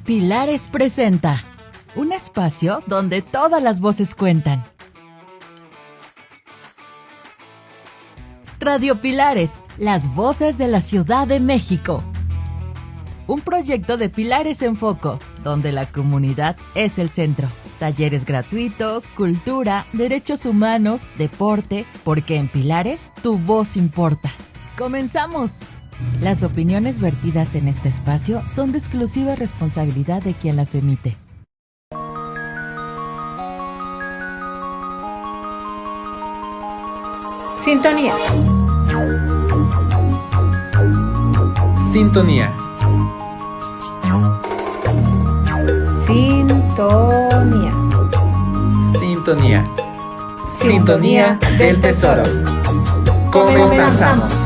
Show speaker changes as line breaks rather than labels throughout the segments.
Pilares presenta un espacio donde todas las voces cuentan. Radio Pilares, las voces de la Ciudad de México. Un proyecto de Pilares en Foco, donde la comunidad es el centro. Talleres gratuitos, cultura, derechos humanos, deporte, porque en Pilares tu voz importa. ¡Comenzamos! Las opiniones vertidas en este espacio son de exclusiva responsabilidad de quien las emite.
Sintonía.
Sintonía.
Sintonía.
Sintonía. Sintonía del Tesoro. Comenzamos.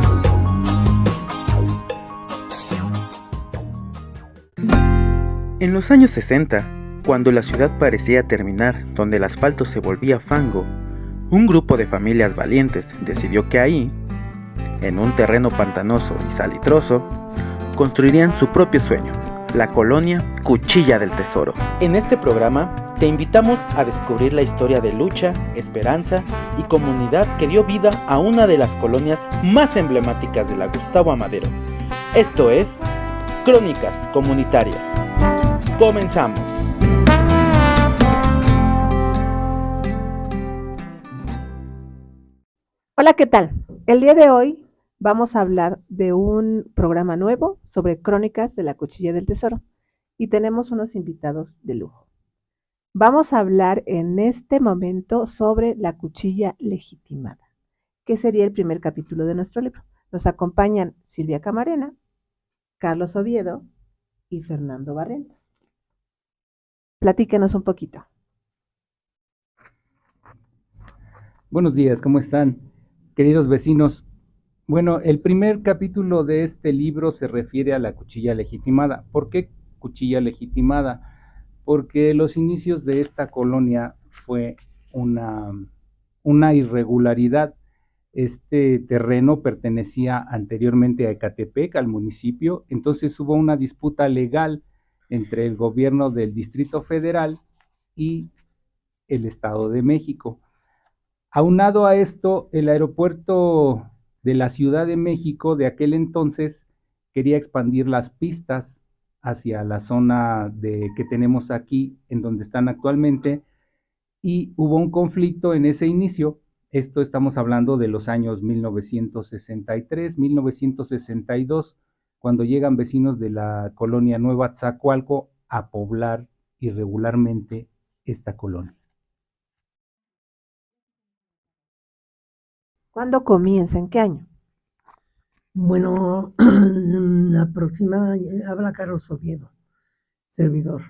En los años 60, cuando la ciudad parecía terminar, donde el asfalto se volvía fango, un grupo de familias valientes decidió que ahí, en un terreno pantanoso y salitroso, construirían su propio sueño, la colonia Cuchilla del Tesoro. En este programa te invitamos a descubrir la historia de lucha, esperanza y comunidad que dio vida a una de las colonias más emblemáticas de la Gustavo Amadero. Esto es Crónicas Comunitarias. Comenzamos.
Hola, ¿qué tal? El día de hoy vamos a hablar de un programa nuevo sobre Crónicas de la Cuchilla del Tesoro y tenemos unos invitados de lujo. Vamos a hablar en este momento sobre la cuchilla legitimada, que sería el primer capítulo de nuestro libro. Nos acompañan Silvia Camarena, Carlos Oviedo y Fernando Barrientos. Platíquenos un poquito.
Buenos días, ¿cómo están, queridos vecinos? Bueno, el primer capítulo de este libro se refiere a la cuchilla legitimada. ¿Por qué cuchilla legitimada? Porque los inicios de esta colonia fue una irregularidad. Este terreno pertenecía anteriormente a Ecatepec, al municipio, entonces hubo una disputa legal entre el gobierno del Distrito Federal y el Estado de México. Aunado a esto, el aeropuerto de la Ciudad de México de aquel entonces quería expandir las pistas hacia la zona que tenemos aquí, en donde están actualmente, y hubo un conflicto en ese inicio. Esto estamos hablando de los años 1963, 1962, cuando llegan vecinos de la colonia Nueva Atzacoalco a poblar irregularmente esta colonia.
¿Cuándo comienza? ¿En qué año?
Bueno, habla Carlos Oviedo, servidor.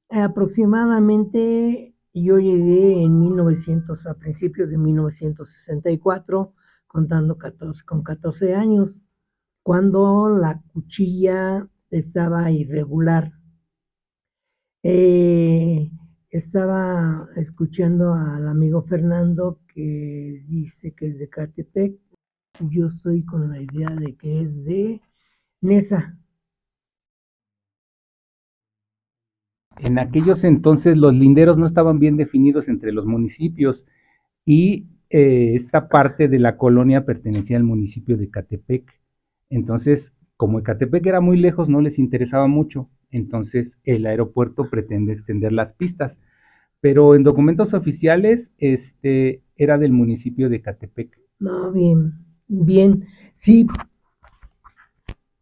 Aproximadamente yo llegué a principios de 1964, contando con 14 años, cuando la cuchilla estaba irregular. Estaba escuchando al amigo Fernando que dice que es de Ecatepec. Yo estoy con la idea de que es de Nesa.
En aquellos entonces los linderos no estaban bien definidos entre los municipios y esta parte de la colonia pertenecía al municipio de Ecatepec. Entonces, como Ecatepec era muy lejos, no les interesaba mucho. Entonces, el aeropuerto pretende extender las pistas. Pero en documentos oficiales, era del municipio de Ecatepec.
No, bien, sí,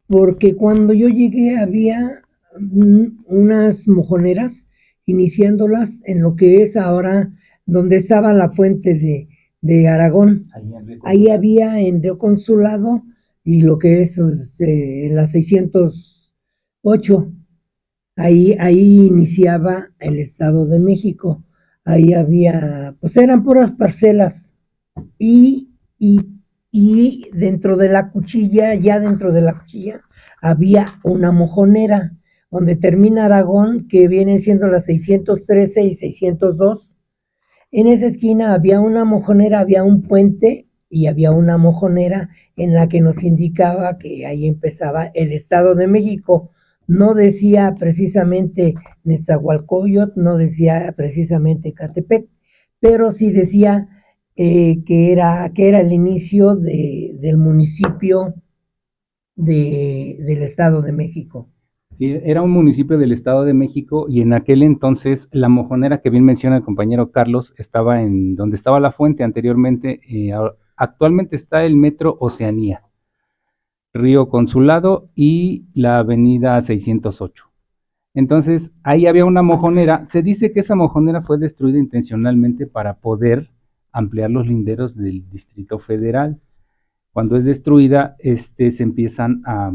porque cuando yo llegué había unas mojoneras iniciándolas en lo que es ahora donde estaba la fuente de Aragón. Ahí había en Río Consulado y lo que es en la 608. Ahí iniciaba el Estado de México. Ahí había, pues eran puras parcelas y dentro de la cuchilla, había una mojonera donde termina Aragón, que vienen siendo las 613 y 602. En esa esquina había una mojonera, había un puente y había una mojonera en la que nos indicaba que ahí empezaba el Estado de México, No decía precisamente Nezahualcóyotl, no decía precisamente Catepec, pero sí decía que era el inicio del municipio del Estado de México.
Sí, era un municipio del Estado de México y en aquel entonces la mojonera que bien menciona el compañero Carlos estaba en donde estaba la fuente anteriormente. Actualmente está el Metro Oceanía, Río Consulado y la Avenida 608. Entonces ahí había una mojonera. Se dice que esa mojonera fue destruida intencionalmente para poder ampliar los linderos del Distrito Federal. Cuando es destruida, se empiezan a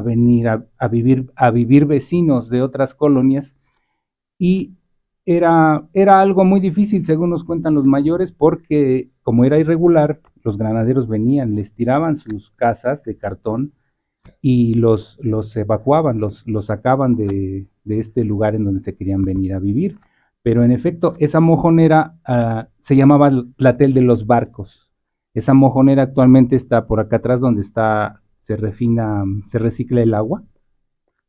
venir a vivir vecinos de otras colonias y era algo muy difícil, según nos cuentan los mayores, porque como era irregular, los granaderos venían, les tiraban sus casas de cartón y los evacuaban, los sacaban de este lugar en donde se querían venir a vivir. Pero en efecto, esa mojonera se llamaba Tlatel de los Barcos. Esa mojonera actualmente está por acá atrás donde se recicla el agua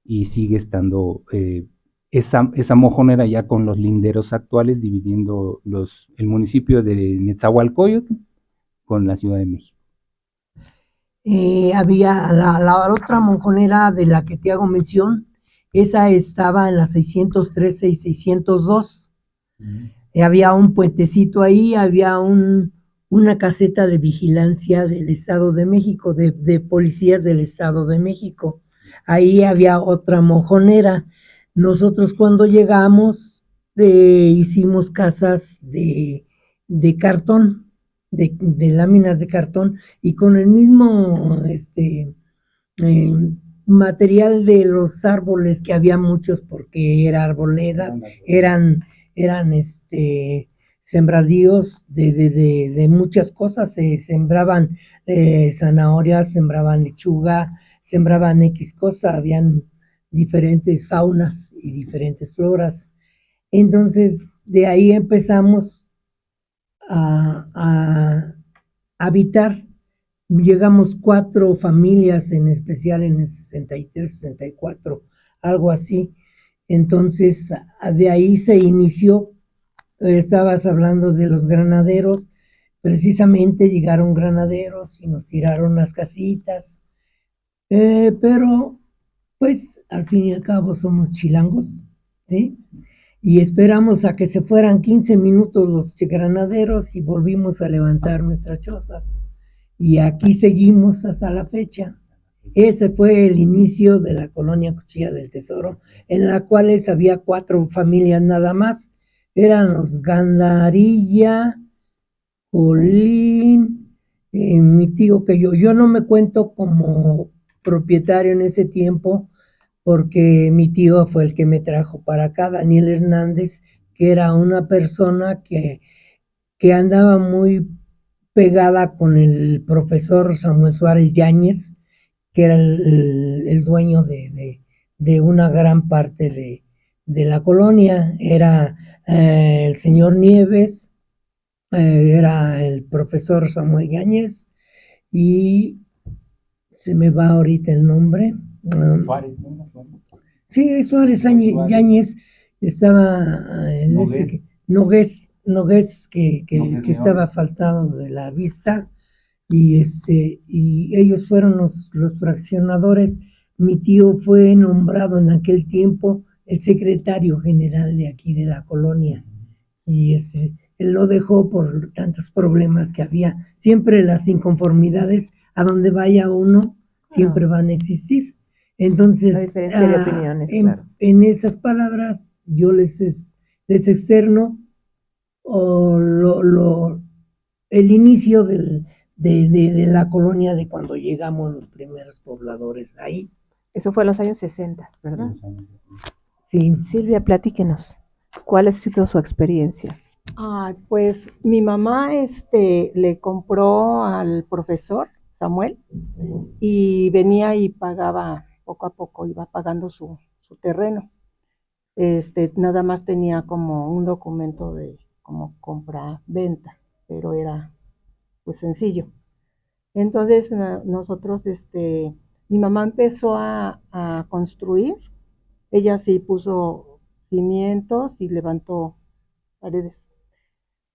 y sigue estando esa mojonera ya con los linderos actuales dividiendo el municipio de Nezahualcóyotl con la Ciudad de México.
Había la otra monjonera de la que te hago mención, esa estaba en la 613 y 602. Había un puentecito ahí, había una caseta de vigilancia del Estado de México, de policías del Estado de México. Ahí había otra mojonera. Nosotros cuando llegamos hicimos casas de cartón, de láminas de cartón, y con el mismo material de los árboles, que había muchos porque era arboledas, eran sembradíos de muchas cosas. Se sembraban zanahorias, sembraban lechuga, sembraban X cosa, habían diferentes faunas y diferentes floras. Entonces, de ahí empezamos a habitar. Llegamos 4 familias en especial en el 63, 64, algo así. Entonces, de ahí se inició. Estabas hablando de los granaderos. Precisamente llegaron granaderos y nos tiraron las casitas. Pero, pues, al fin y al cabo somos chilangos, ¿sí? Y esperamos a que se fueran 15 minutos los granaderos y volvimos a levantar nuestras chozas. Y aquí seguimos hasta la fecha. Ese fue el inicio de la colonia Cuchilla del Tesoro, en la cual había 4 familias nada más. Eran los Gandarilla, Colín, mi tío, que yo no me cuento como propietario en ese tiempo, porque mi tío fue el que me trajo para acá, Daniel Hernández, que era una persona que andaba muy pegada con el profesor Samuel Suárez Yáñez, que era el dueño de una gran parte de la colonia. Era el señor Nieves, era el profesor Samuel Yáñez, y se me va ahorita el nombre.
Suárez,
Sí, Suárez Yáñez estaba en Nogués, que estaba faltado de la vista, y ellos fueron los fraccionadores. Mi tío fue nombrado en aquel tiempo el secretario general de aquí de la colonia, y él lo dejó por tantos problemas que había. Siempre las inconformidades, a donde vaya uno, siempre van a existir. Entonces,
La diferencia de opiniones, claro.
En esas palabras, yo les externo el inicio de la colonia, de cuando llegamos los primeros pobladores ahí.
Eso fue en los años 60, ¿verdad?
Sí.
Silvia, platíquenos, ¿cuál ha sido su experiencia?
Pues mi mamá le compró al profesor Samuel y venía y pagaba poco a poco, iba pagando su terreno. Nada más tenía como un documento de como compra-venta, pero era pues sencillo. Entonces nosotros, mi mamá empezó a construir Ella sí puso cimientos y levantó paredes,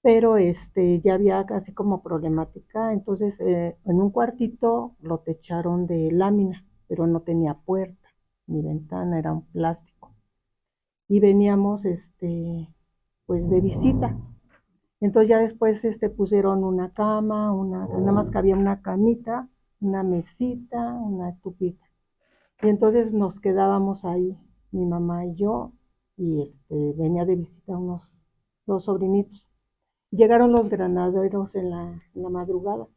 pero ya había casi como problemática, entonces en un cuartito lo techaron de lámina, pero no tenía puerta ni ventana, era un plástico. Y veníamos pues de visita. Entonces ya después pusieron una cama, nada más que había una camita, una mesita, una estufita. Y entonces nos quedábamos ahí, mi mamá y yo, y venía de visita unos 2 sobrinitos. Llegaron los granaderos en la madrugada,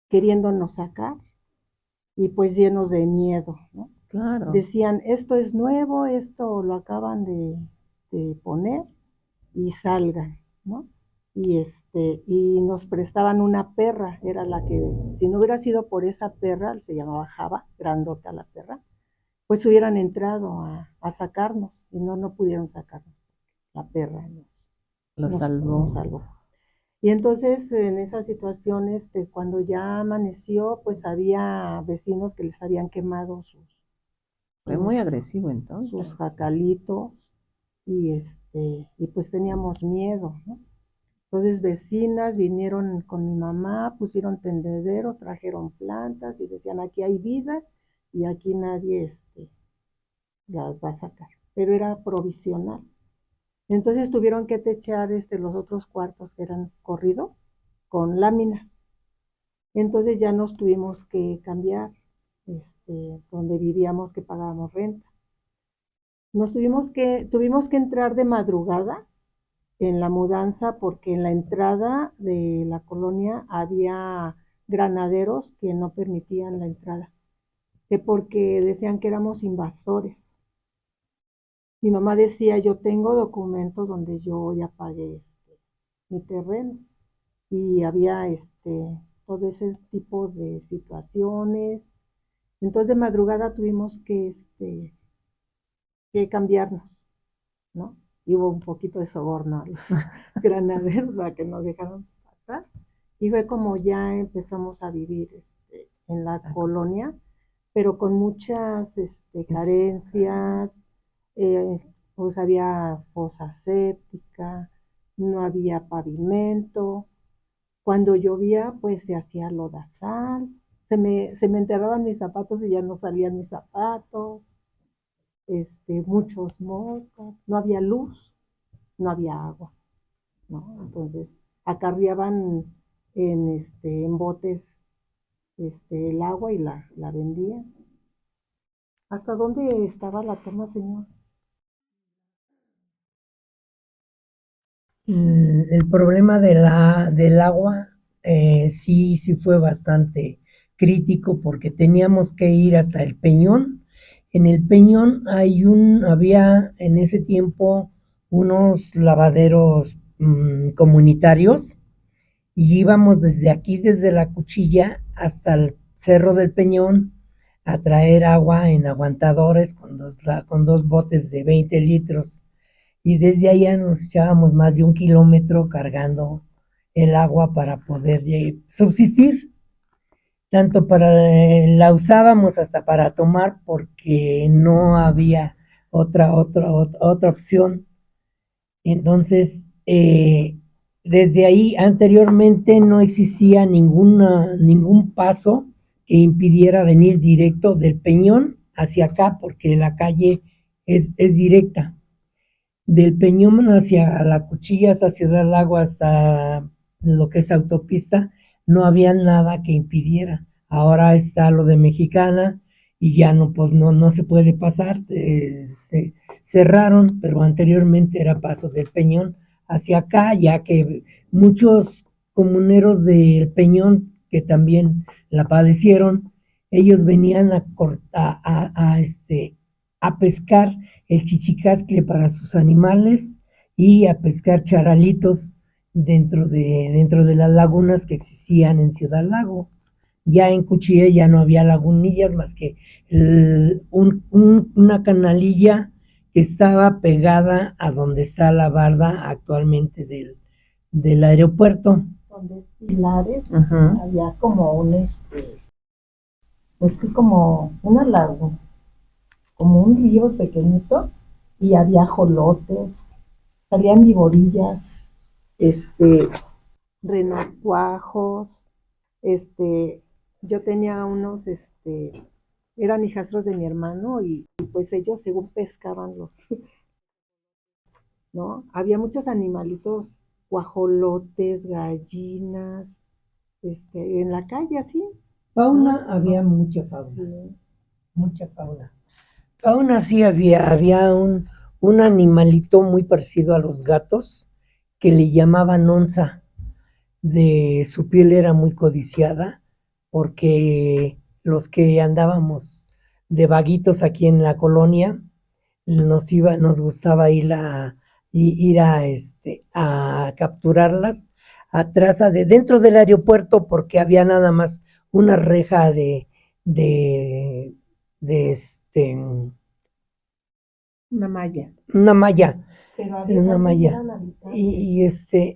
queriéndonos sacar, y pues llenos de miedo, ¿no?
Claro.
Decían, esto es nuevo, esto lo acaban de poner, y salgan, ¿no? Y nos prestaban una perra, era la que, si no hubiera sido por esa perra, se llamaba Java, grandota la perra, pues hubieran entrado a sacarnos, y no pudieron sacarnos. La perra
Lo salvó.
nos salvó. Y entonces en esas situaciones, cuando ya amaneció, pues había vecinos que les habían quemado
Fue muy agresivo entonces.
sus jacalitos, y pues teníamos miedo, ¿no? Entonces vecinas vinieron con mi mamá, pusieron tendederos, trajeron plantas y decían, aquí hay vida y aquí nadie las va a sacar. Pero era provisional. Entonces tuvieron que techar los otros cuartos que eran corridos con láminas. Entonces ya nos tuvimos que cambiar, donde vivíamos, que pagábamos renta. Tuvimos que entrar de madrugada en la mudanza, porque en la entrada de la colonia había granaderos que no permitían la entrada, que porque decían que éramos invasores. Mi mamá decía, yo tengo documentos donde yo ya pagué mi terreno, y había todo ese tipo de situaciones. Entonces de madrugada tuvimos que cambiarnos, ¿no? Y hubo un poquito de soborno a los granaderos para que nos dejaran pasar. Y fue como ya empezamos a vivir en la colonia, pero con muchas carencias. Pues había fosa séptica, no había pavimento. Cuando llovía, pues se hacía lodazal. Se me enterraban mis zapatos y ya no salían mis zapatos. Muchos moscas, no había luz, no había agua, ¿no? Entonces acarreaban en botes el agua y la vendían. ¿Hasta dónde estaba la toma, señor?
El problema del agua sí fue bastante crítico, porque teníamos que ir hasta el Peñón. En el Peñón había en ese tiempo unos lavaderos comunitarios, y íbamos desde aquí, desde la Cuchilla, hasta el Cerro del Peñón a traer agua en aguantadores con dos botes de 20 litros. Y desde allá nos echábamos más de 1 kilómetro cargando el agua para poder subsistir. Tanto la usábamos hasta para tomar, porque no había otra opción. Entonces, desde ahí anteriormente no existía ningún paso que impidiera venir directo del Peñón hacia acá, porque la calle es directa. Del Peñón hacia la Cuchilla, hasta Ciudad Lago, hasta lo que es autopista, no había nada que impidiera. Ahora está lo de Mexicana y ya no se puede pasar. Se cerraron, pero anteriormente era paso del Peñón hacia acá, ya que muchos comuneros del Peñón, que también la padecieron, ellos venían a pescar el chichicascle para sus animales y a pescar charalitos dentro de las lagunas que existían en Ciudad Lago. Ya en Cuchilla ya no había lagunillas más que una canalilla que estaba pegada a donde está la barda actualmente del aeropuerto.
Donde es Pilares,
Ajá.
había como como una laguna. como un río pequeñito y había ajolotes, salían viborillas, renacuajos, yo tenía unos, eran hijastros de mi hermano y pues ellos según pescaban los, ¿no? Había muchos animalitos, guajolotes, gallinas, en la calle así.
Fauna,
¿no?
había mucha fauna,
Sí.
mucha fauna. Fauna sí había un animalito muy parecido a los gatos que le llamaban onza. Su piel era muy codiciada porque los que andábamos de vaguitos aquí en la colonia nos gustaba ir a capturarlas dentro del aeropuerto porque había nada más una reja de, de
Una malla.
una malla,
Pero había
una
tantos
malla.
eran habitantes.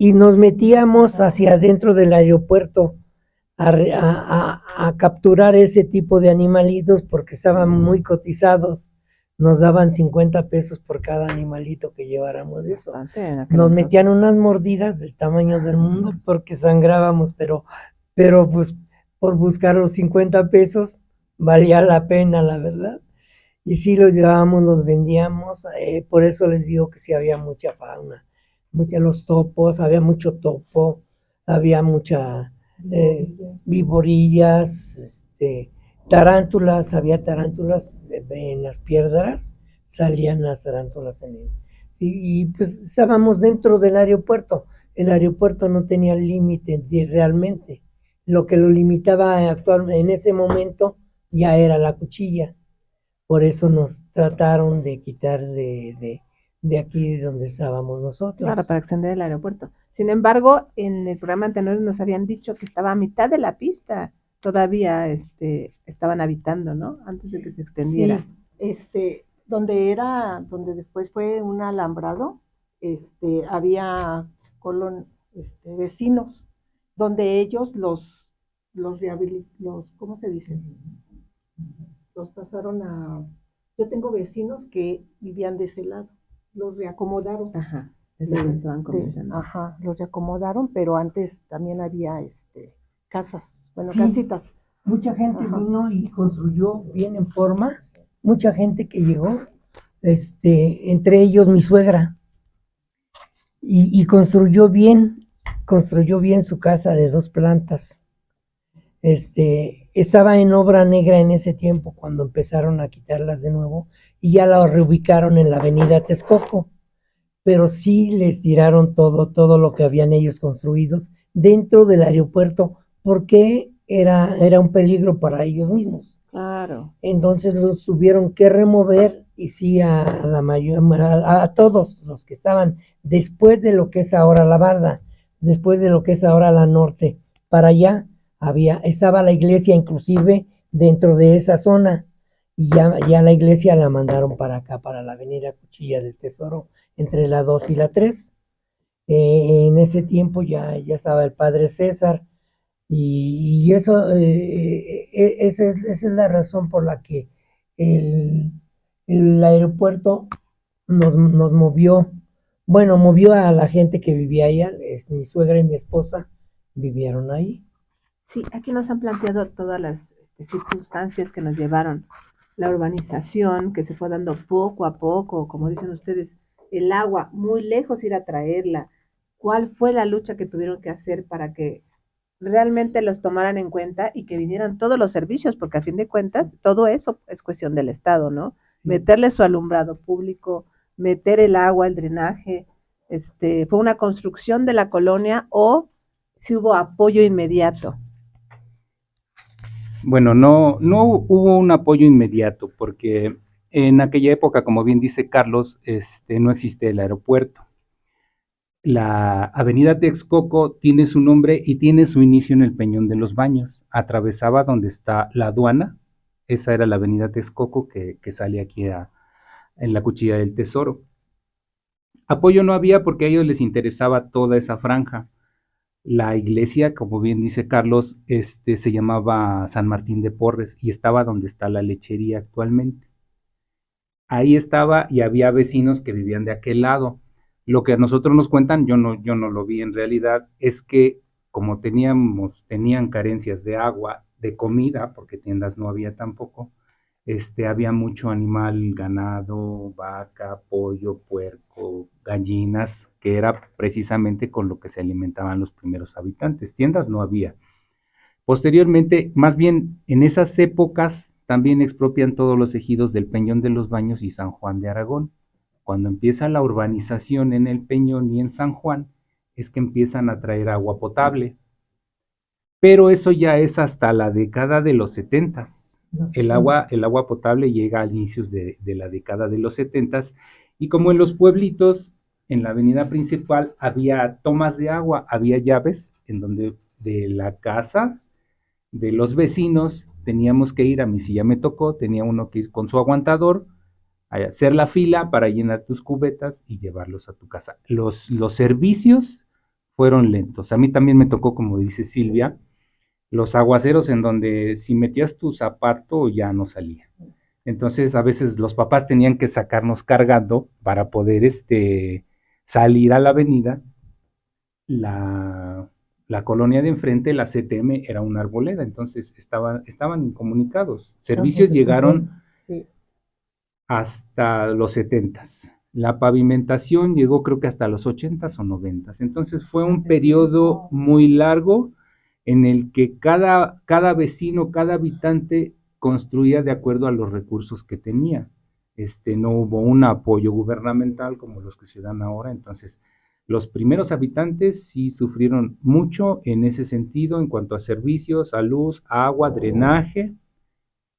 Y nos metíamos hacia adentro del aeropuerto a capturar ese tipo de animalitos porque estaban muy cotizados. Nos daban 50 pesos por cada animalito que lleváramos de eso. Nos metían unas mordidas del tamaño del mundo porque sangrábamos, pero pues por buscar los 50 pesos valía la pena, la verdad. Y sí los llevábamos, los vendíamos, por eso les digo que sí había mucha fauna, los topos, había mucho topo, había mucha viborillas, tarántulas, había tarántulas en las piedras, salían las tarántulas sí, y pues estábamos dentro del aeropuerto. El aeropuerto no tenía límite realmente. Lo que lo limitaba actualmente en ese momento ya era la cuchilla. Por eso nos trataron de quitar de aquí donde estábamos nosotros.
Claro, para extender el aeropuerto. Sin embargo, en el programa anterior nos habían dicho que estaba a mitad de la pista. Todavía estaban habitando, ¿no? Antes de que se extendiera.
Sí, donde después fue un alambrado, había vecinos, donde ellos ¿cómo se dice? Los pasaron yo tengo vecinos que vivían de ese lado, los reacomodaron.
Ajá, es lo que estaban comentando.
Ajá, los reacomodaron, pero antes también había casas, bueno,
Sí,
casitas.
mucha gente vino y construyó bien en forma, mucha gente que llegó, entre ellos mi suegra, y construyó bien su casa de 2 plantas. Estaba en obra negra en ese tiempo cuando empezaron a quitarlas de nuevo y ya la reubicaron en la avenida Texcoco, pero sí les tiraron todo lo que habían ellos construidos dentro del aeropuerto porque era un peligro para ellos mismos.
Claro.
Entonces los tuvieron que remover y sí a todos los que estaban después de lo que es ahora la Barda, después de lo que es ahora la Norte, para allá estaba la iglesia inclusive dentro de esa zona y ya la iglesia la mandaron para acá, para la avenida Cuchilla del Tesoro, entre la 2 y la 3. En ese tiempo ya estaba el padre César y eso, esa es la razón por la que el aeropuerto nos movió a la gente que vivía allá. Mi suegra y mi esposa vivieron ahí.
Sí, aquí nos han planteado todas las circunstancias que nos llevaron. La urbanización que se fue dando poco a poco, como dicen ustedes, el agua muy lejos ir a traerla. ¿Cuál fue la lucha que tuvieron que hacer para que realmente los tomaran en cuenta y que vinieran todos los servicios? Porque a fin de cuentas todo eso es cuestión del Estado, ¿no? Sí. Meterle su alumbrado público, meter el agua, el drenaje, ¿fue una construcción de la colonia o si hubo apoyo inmediato?
Bueno, no hubo un apoyo inmediato porque en aquella época, como bien dice Carlos, no existe el aeropuerto. La avenida Texcoco tiene su nombre y tiene su inicio en el Peñón de los Baños. Atravesaba donde está la aduana. Esa era la avenida Texcoco que sale aquí en la Cuchilla del Tesoro. Apoyo no había porque a ellos les interesaba toda esa franja. La iglesia, como bien dice Carlos, se llamaba San Martín de Porres y estaba donde está la lechería actualmente. ahí estaba y había vecinos que vivían de aquel lado. Lo que a nosotros nos cuentan, yo no lo vi en realidad, es que como tenían carencias de agua, de comida, porque tiendas no había tampoco, había mucho animal, ganado, vaca, pollo, puerco, gallinas, que era precisamente con lo que se alimentaban los primeros habitantes. Tiendas no había. Posteriormente, más bien en esas épocas, también expropian todos los ejidos del Peñón de los Baños y San Juan de Aragón. Cuando empieza la urbanización en el Peñón y en San Juan, es que empiezan a traer agua potable. Pero eso ya es hasta la década de los 70s. El agua potable llega a inicios de la década de los 70s, y como en los pueblitos, en la avenida principal había tomas de agua, había llaves en donde de la casa de los vecinos teníamos que ir, a mí si ya me tocó, tenía uno que ir con su aguantador a hacer la fila para llenar tus cubetas y llevarlos a tu casa. Los servicios fueron lentos. A mí también me tocó, como dice Silvia, los aguaceros en donde si metías tu zapato ya no salía. Entonces a veces los papás tenían que sacarnos cargando para poder salir a la avenida. La colonia de enfrente, la CTM, era una arboleda, entonces estaban incomunicados. Servicios llegaron hasta los 70s. La pavimentación llegó creo que hasta los 80s o 90s. Entonces fue un periodo muy largo en el que cada vecino, cada habitante construía de acuerdo a los recursos que tenía. No hubo un apoyo gubernamental como los que se dan ahora, entonces los primeros habitantes sí sufrieron mucho en ese sentido en cuanto a servicios, a luz, agua, drenaje.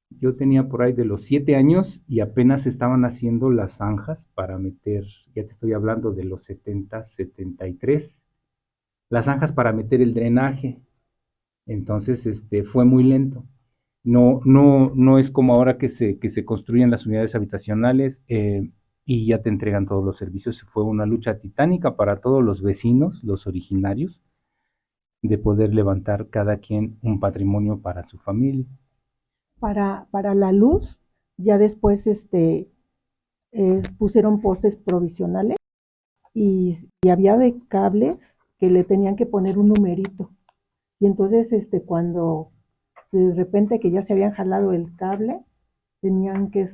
Yo tenía por ahí de los 7 años y apenas estaban haciendo las zanjas para meter, ya te estoy hablando de los 70, 73, las zanjas para meter el drenaje. Entonces, fue muy lento. No es como ahora que se construyen las unidades habitacionales y ya te entregan todos los servicios. Fue una lucha titánica para todos los vecinos, los originarios, de poder levantar cada quien un patrimonio para su familia.
Para la luz, ya después pusieron postes provisionales y había de cables que le tenían que poner un numerito. Y entonces cuando de repente que ya se habían jalado el cable, tenían que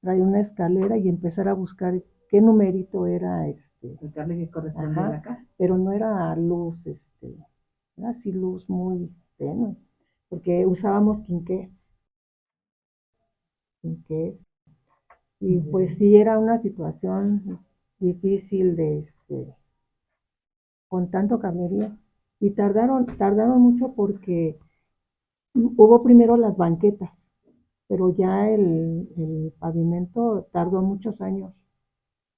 traer una escalera y empezar a buscar qué numerito era
el cable que corresponde a la casa.
Pero no era luz, era así luz muy tenue, porque usábamos quinqués. Y pues sí era una situación difícil con tanto cablerío. Y tardaron mucho porque hubo primero las banquetas, pero ya el pavimento tardó muchos años.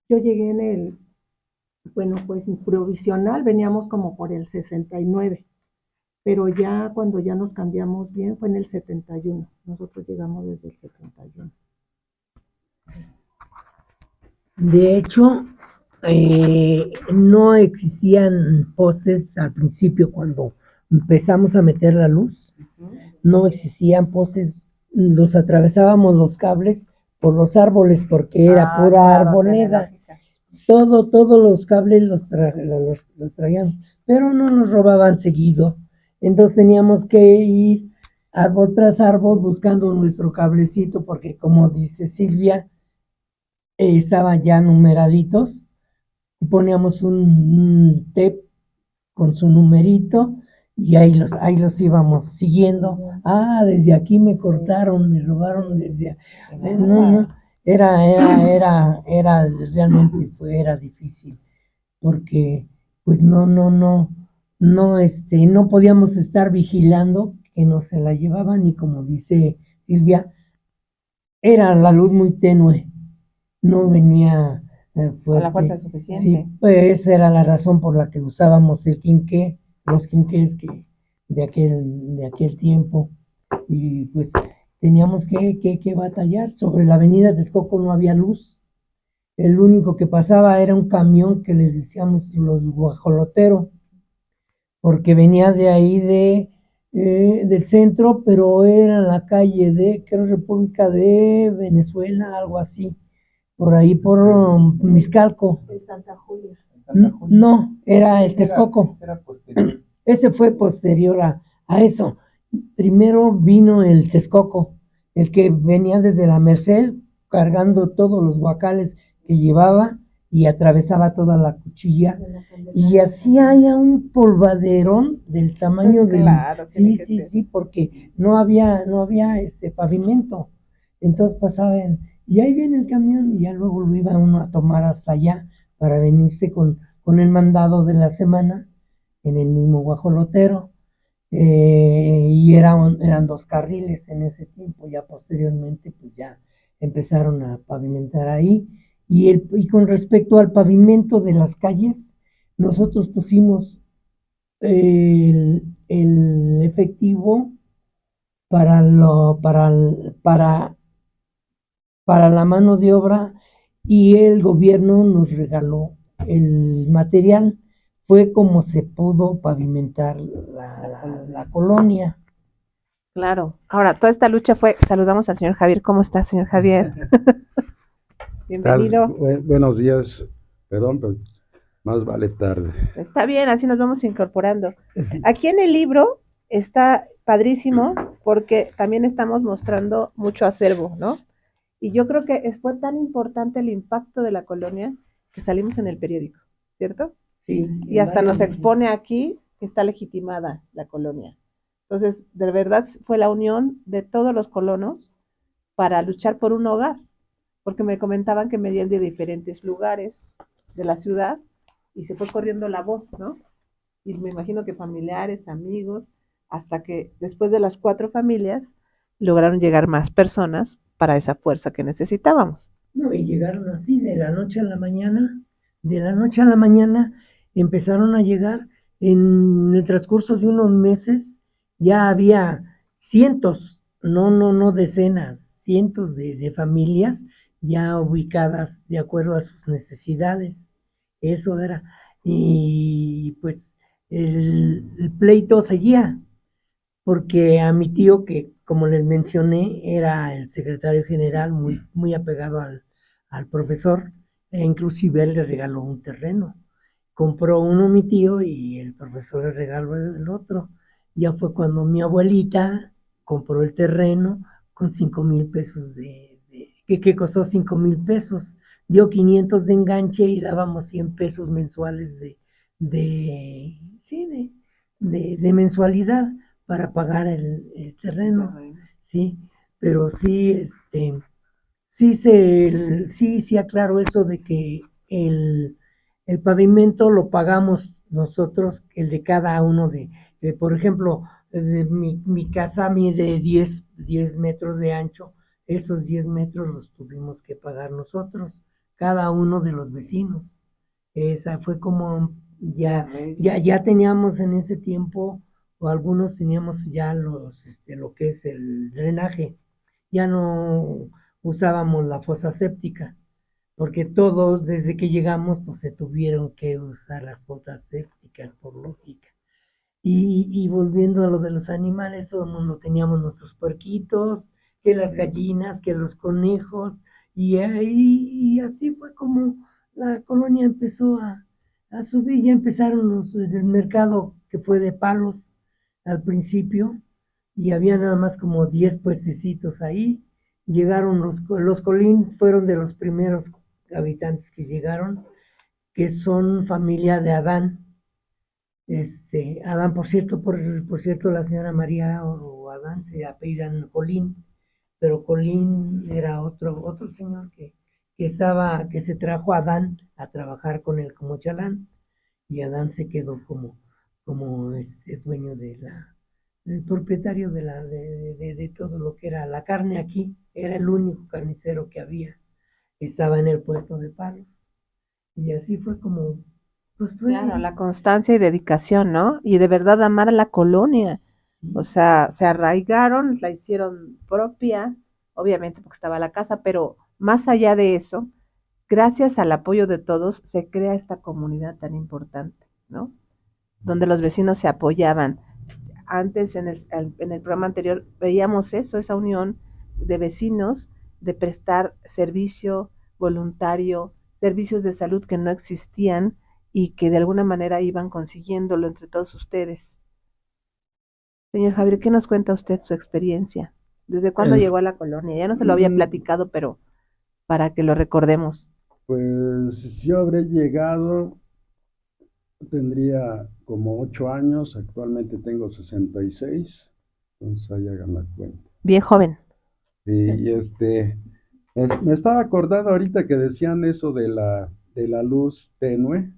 Yo llegué pues provisional, veníamos como por el 69, pero ya cuando ya nos cambiamos bien fue en el 71. Nosotros llegamos desde el 71.
De hecho, no existían postes al principio cuando empezamos a meter la luz. No existían postes, los atravesábamos los cables por los árboles porque era pura arboleda. Todos los cables los traían, pero no nos robaban seguido. Entonces teníamos que ir árbol tras árbol buscando nuestro cablecito porque, como dice Silvia, estaban ya numeraditos. Poníamos un tape con su numerito y ahí los íbamos siguiendo. Desde aquí me cortaron, me robaron desde... No, era realmente era difícil porque pues no podíamos estar vigilando que no se la llevaban y, como dice Silvia, era la luz muy tenue, no venía
con la fuerza suficiente.
Sí, pues esa era la razón por la que usábamos el quinqué, los quinqués de aquel tiempo, y pues teníamos que batallar. Sobre la avenida Texcoco no había luz. El único que pasaba era un camión que le decíamos los guajoloteros, porque venía de ahí del centro, pero era la calle de, creo, República de Venezuela, algo así. por ahí por Miscalco.
En Santa Julia.
No, era el
Ese era-
Texcoco.
ese era posterior.
Ese fue posterior a eso. Primero vino el Texcoco, el que venía desde la Merced cargando todos los guacales que llevaba y atravesaba toda la cuchilla y hacía ya un polvaderón del tamaño de...
Claro, tiene
Sí,
que
sí,
ser.
sí, porque no había pavimento. Entonces pasaban, y ahí viene el camión, y ya luego lo iba uno a tomar hasta allá para venirse con el mandado de la semana en el mismo guajolotero. Y eran 2 carriles en ese tiempo, ya posteriormente pues ya empezaron a pavimentar ahí. Y con respecto al pavimento de las calles, nosotros pusimos el efectivo para la mano de obra y el gobierno nos regaló el material. Fue como se pudo pavimentar la colonia.
Claro. Ahora, toda esta lucha saludamos al señor Javier. ¿Cómo está, señor Javier? Bienvenido.
Buenos días, perdón, pero más vale tarde.
Está bien, así nos vamos incorporando. Aquí en el libro está padrísimo porque también estamos mostrando mucho acervo, ¿no? Y yo creo que fue tan importante el impacto de la colonia que salimos en el periódico, ¿cierto?
Sí,
Y hasta nos expone aquí que está legitimada la colonia. Entonces, de verdad fue la unión de todos los colonos para luchar por un hogar, porque me comentaban que venían de diferentes lugares de la ciudad y se fue corriendo la voz, ¿no? Y me imagino que familiares, amigos, hasta que después de las 4 familias lograron llegar más personas para esa fuerza que necesitábamos.
No, y llegaron así de la noche a la mañana, empezaron a llegar. En el transcurso de unos meses ya había cientos, no decenas, cientos de familias ya ubicadas de acuerdo a sus necesidades. Eso era. Y pues el pleito seguía, porque a mi tío, que como les mencioné, era el secretario general, muy apegado al profesor, e inclusive él le regaló un terreno. Compró uno mi tío y el profesor le regaló el otro. Ya fue cuando mi abuelita compró el terreno con 5,000 pesos que costó 5,000 pesos. Dio 500 de enganche y dábamos 100 pesos mensuales de mensualidad para pagar el terreno, sí, pero sí, sí aclaro eso de que el pavimento lo pagamos nosotros, el de cada uno por ejemplo, mi casa mide 10 metros de ancho, esos 10 metros los tuvimos que pagar nosotros, cada uno de los vecinos. Esa fue como ya teníamos en ese tiempo, o algunos teníamos ya lo que es el drenaje, ya no usábamos la fosa séptica, porque todos desde que llegamos pues se tuvieron que usar las fosas sépticas por lógica. Y volviendo a lo de los animales, todo el mundo teníamos nuestros puerquitos, que las gallinas, que los conejos, y así fue como la colonia empezó a subir. Ya empezaron el mercado que fue de palos al principio, y había nada más como 10 puestecitos ahí. Llegaron los Colín, fueron de los primeros habitantes que llegaron, que son familia de Adán. Adán, por cierto, la señora María o Adán se apellidan Colín, pero Colín era otro señor que se trajo a Adán a trabajar con él como chalán, y Adán se quedó como dueño el propietario de todo lo que era la carne aquí. Era el único carnicero que había, estaba en el puesto de palos, y así fue como pues fue.
Claro, la constancia y dedicación, ¿no? Y de verdad amar a la colonia.
Sí.
O sea, se arraigaron, la hicieron propia, obviamente porque estaba la casa, pero más allá de eso, gracias al apoyo de todos, se crea esta comunidad tan importante, ¿no? Donde los vecinos se apoyaban. Antes, en el programa anterior, veíamos eso, esa unión de vecinos, de prestar servicio, voluntario, servicios de salud que no existían y que de alguna manera iban consiguiéndolo entre todos ustedes. Señor Javier, ¿qué nos cuenta usted su experiencia? ¿Desde cuándo llegó a la colonia? Ya no se lo había platicado, pero para que lo recordemos.
Pues yo habré llegado, tendría como 8 años, actualmente tengo 66, entonces ahí hagan la cuenta.
Bien joven.
Y me estaba acordando ahorita que decían eso de la luz tenue.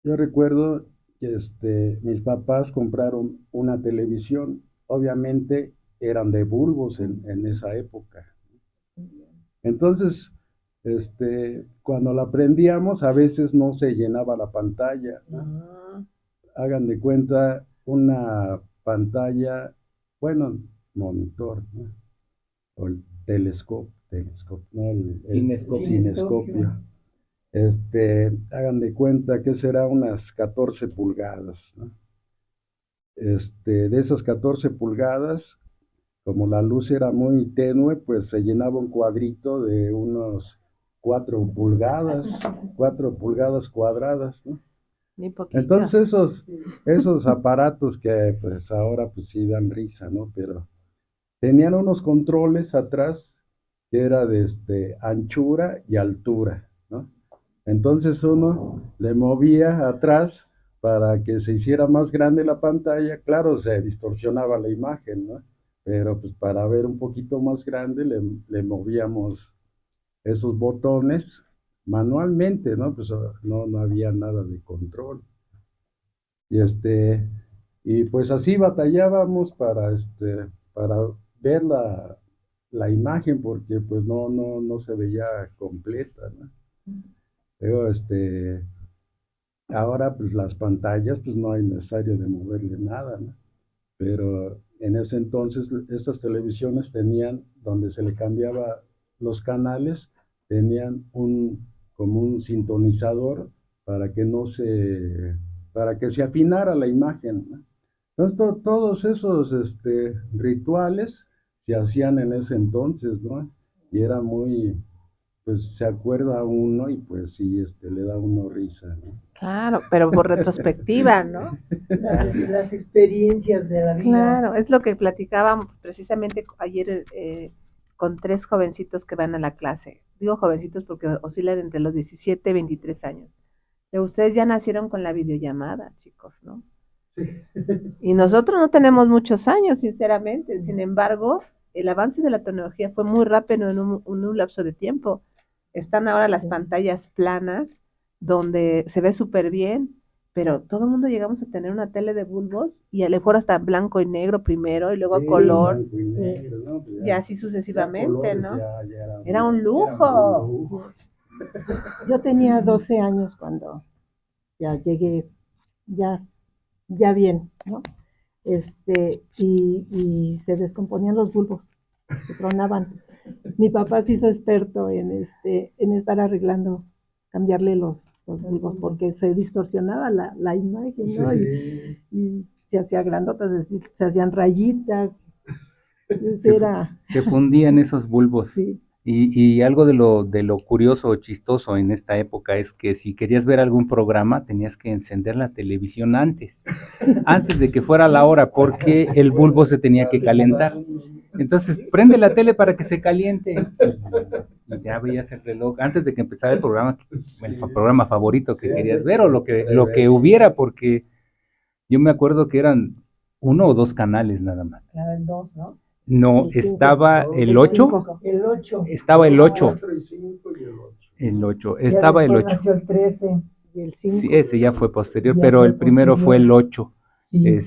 Yo recuerdo que mis papás compraron una televisión, obviamente eran de bulbos en esa época. Entonces, cuando la prendíamos, a veces no se llenaba la pantalla, ¿no? Hagan de cuenta una pantalla, bueno, monitor, ¿no? O el telescopio, no, el cinescopio. Hagan de cuenta que será unas 14 pulgadas, ¿no? De esas 14 pulgadas, como la luz era muy tenue, pues se llenaba un cuadrito de unos 4 pulgadas cuadradas, ¿no? Entonces esos aparatos que pues ahora pues sí dan risa, ¿no? Pero tenían unos controles atrás que era de anchura y altura, ¿no? Entonces uno le movía atrás para que se hiciera más grande la pantalla. Claro, se distorsionaba la imagen, ¿no? Pero pues para ver un poquito más grande le movíamos esos botones manualmente, ¿no? Pues no había nada de control. Y pues así batallábamos para ver la imagen, porque pues no se veía completa, ¿no? Pero ahora pues las pantallas pues no hay necesario de moverle nada, ¿no? Pero en ese entonces estas televisiones tenían, donde se le cambiaba los canales, tenían como un sintonizador para que se afinara la imagen, ¿no? Entonces todos esos rituales se hacían en ese entonces, ¿no? Y era muy, pues se acuerda uno y pues sí, le da uno risa, ¿no?
Claro, pero por retrospectiva, ¿no?
Las experiencias de la vida.
Claro, es lo que platicábamos precisamente ayer con 3 jovencitos que van a la clase. Digo jovencitos porque oscilan entre los 17 y 23 años. Pero ustedes ya nacieron con la videollamada, chicos, ¿no?
Sí.
Y nosotros no tenemos muchos años, sinceramente. Sin embargo, el avance de la tecnología fue muy rápido en un lapso de tiempo. Están ahora las pantallas planas, donde se ve súper bien, pero todo el mundo llegamos a tener una tele de bulbos y a lo mejor hasta blanco y negro primero y luego a color,
Negro, ¿no? Pues
y así sucesivamente, ¿no?
Ya
Era un lujo.
Sí. Yo tenía 12 años cuando ya llegué, ya bien, ¿no? Y se descomponían los bulbos, se tronaban. Mi papá se hizo experto en estar arreglando, cambiarle los bulbos, porque se distorsionaba la imagen, ¿no?
Sí.
Y se hacía grandotas, es decir, se hacían rayitas.
Se fundían esos bulbos.
Sí.
Y algo de lo curioso o chistoso en esta época es que si querías ver algún programa tenías que encender la televisión antes de que fuera la hora, porque el bulbo se tenía que calentar. Entonces prende la tele para que se caliente. Y ya veías el reloj antes de que empezara el programa favorito que querías ver o lo que hubiera, porque yo me acuerdo que eran 1 o 2 canales nada más.
Claro, el 2, ¿no?
No, estaba el 8.
El 8.
Estaba el 8.
El 8.
Estaba el 8.
Nació el 13
Y el 5.
Sí, ese ya fue posterior,
Ya
pero
fue
el primero
posterior.
fue el 8.
Sí.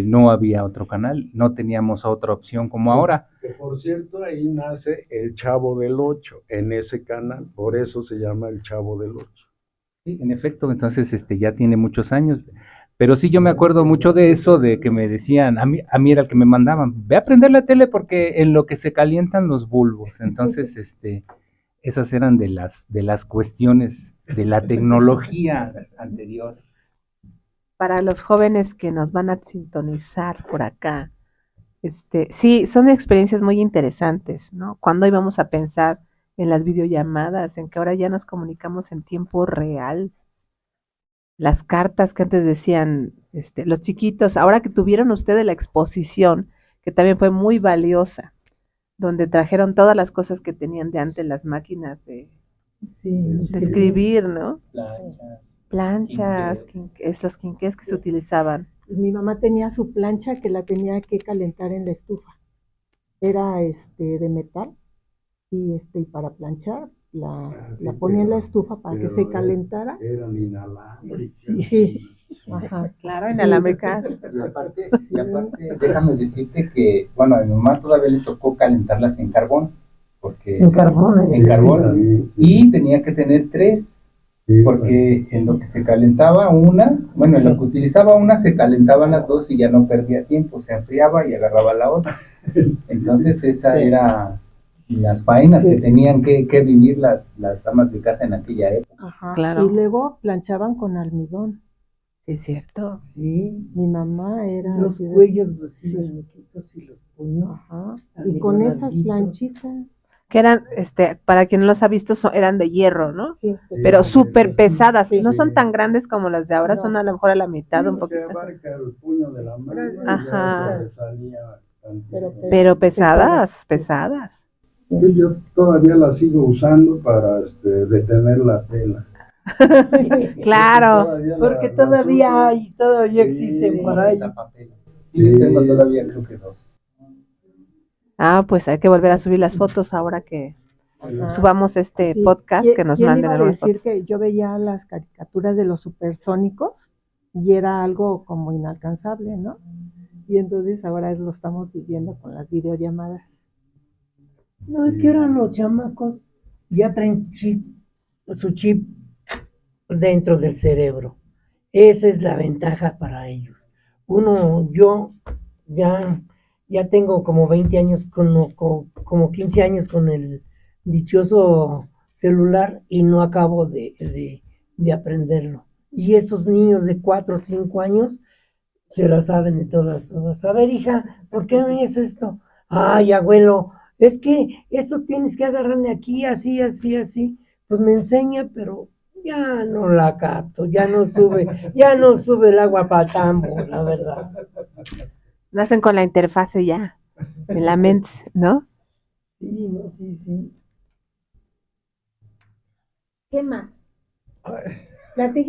No había otro canal, no teníamos otra opción como ahora.
Que por cierto, ahí nace el Chavo del 8, en ese canal, por eso se llama el Chavo del 8.
Sí, en efecto, entonces ya tiene muchos años. Pero sí, yo me acuerdo mucho de eso, de que me decían, a mí era el que me mandaban, ve a prender la tele porque en lo que se calientan los bulbos. Entonces, esas eran de las cuestiones de la tecnología anterior.
Para los jóvenes que nos van a sintonizar por acá, sí, son experiencias muy interesantes, ¿no? ¿Cuándo íbamos a pensar en las videollamadas, en que ahora ya nos comunicamos en tiempo real. Las cartas que antes decían, los chiquitos, ahora que tuvieron ustedes la exposición, que también fue muy valiosa, donde trajeron todas las cosas que tenían de antes las máquinas de escribir, ¿no? Planchas, los quinqués que se utilizaban.
Mi mamá tenía su plancha que la tenía que calentar en la estufa. Era de metal y para planchar la ponía en la estufa para que se calentara.
Eran inalámbricas.
Sí. Ajá.
Claro, inalámbricas.
Y aparte, déjame decirte que, bueno, a mi mamá todavía le tocó calentarlas en carbón, porque
En carbón.
en carbón, y tenía que tener 3, porque en lo que se calentaba una, bueno, en lo que utilizaba una se calentaban las 2 y ya no perdía tiempo, se enfriaba y agarraba la otra. Entonces esa era las faenas que tenían que vivir las amas de casa en aquella época.
Ajá.
Claro.
Y luego planchaban con almidón.
Sí, es cierto.
Sí.
Mi mamá era
Los
así de-
cuellos, los
sí.
chiquitos y los puños.
Ajá. Y con esas
almidonaditos.
planchitas.
Que eran, para quien no los ha visto, eran de hierro, ¿no?
Sí,
Pero
Sí,
súper
sí,
pesadas.
sí.
No son tan grandes como las de ahora,
No.
son a lo mejor a la mitad, un
Que
poquito.
abarca el puño de la mano y
Ajá.
ya se salía tantito.
Pero pesadas.
Sí, yo todavía la sigo usando para detener la tela.
Claro.
Porque
la
todavía
uso.
hay, todavía
Sí,
existen
sí,
por ahí.
Sí, yo tengo todavía creo que 2.
Ah, pues hay que volver a subir las fotos ahora que
Ajá.
subamos este
Sí.
podcast, que nos
¿Quién
manden
iba a
algunas
decir
fotos.
que yo veía las caricaturas de los supersónicos y era algo como inalcanzable, ¿no? Y entonces ahora lo estamos viviendo con las videollamadas.
No, es que ahora los chamacos ya traen su chip dentro del cerebro. Esa es la ventaja para ellos. Yo ya tengo como 20 años, como 15 años con el dichoso celular y no acabo de aprenderlo. Y esos niños de 4 o 5 años se la saben de todas. A ver, hija, ¿por qué ves esto? Ay, abuelo, es que esto tienes que agarrarle aquí, así, así, así. Pues me enseña, pero ya no la capto, ya no sube el agua para tambo, la verdad.
Nacen con la interfase ya, en la mente, ¿no?
Sí, no, sí.
¿Qué más?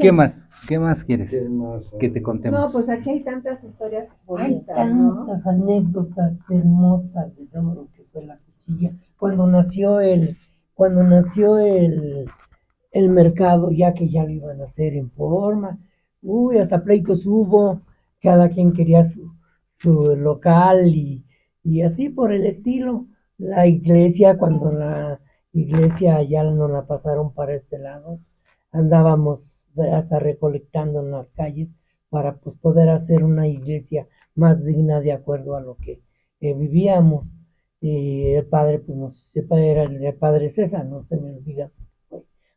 ¿Qué más? ¿Qué más
¿Qué
quieres
más?
que te contemos?
No, pues aquí hay tantas historias
Hay
bonitas, ¿no?
tantas anécdotas hermosas de todo lo que fue la cuchilla. Cuando nació el mercado, ya que ya lo iban a hacer en forma, hasta pleitos hubo, cada quien quería su local y así por el estilo. La iglesia, cuando la iglesia ya no la pasaron para este lado, andábamos hasta recolectando en las calles para pues, poder hacer una iglesia más digna de acuerdo a lo que vivíamos. El padre, pues era el padre César, no se me olvida,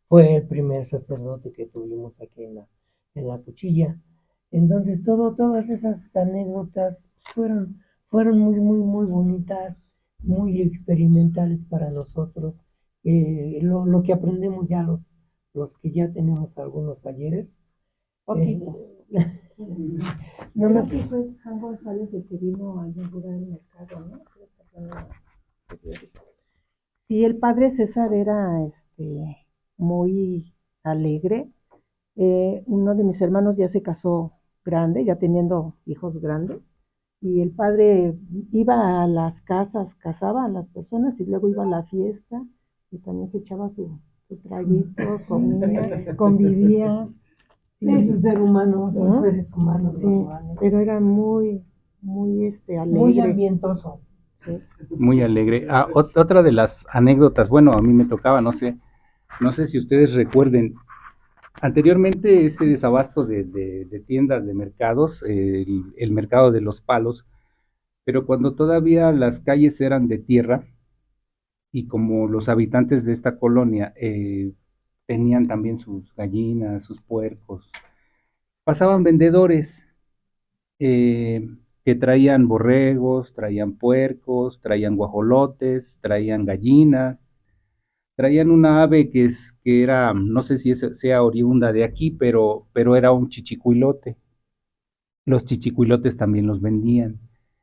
fue el primer sacerdote que tuvimos aquí en la cuchilla. Entonces todas esas anécdotas fueron muy, muy, muy bonitas, muy experimentales para nosotros. Lo que aprendemos ya los que ya tenemos algunos ayeres.
Poquitos.
Nada más
Creo que fue Juan González el que vino a inaugurar el mercado, ¿no? Sí, el padre César era muy alegre. Uno de mis hermanos ya se casó grande, ya teniendo hijos grandes, y el padre iba a las casas, casaba a las personas y luego iba a la fiesta y también se echaba su traguito, comía, convivía. Sí,
es un ser humano, son
¿no?
seres humanos.
Sí,
normales.
pero era muy alegre.
Muy ambientoso.
Sí.
Muy alegre. Otra de las anécdotas, bueno, a mí me tocaba, no sé si ustedes recuerden, anteriormente ese desabasto de tiendas, de mercados, el mercado de los palos, pero cuando todavía las calles eran de tierra y como los habitantes de esta colonia tenían también sus gallinas, sus puercos, pasaban vendedores que traían borregos, traían puercos, traían guajolotes, traían gallinas, traían una ave que era, no sé si sea oriunda de aquí, pero era un chichicuilote. Los chichicuilotes también los vendían.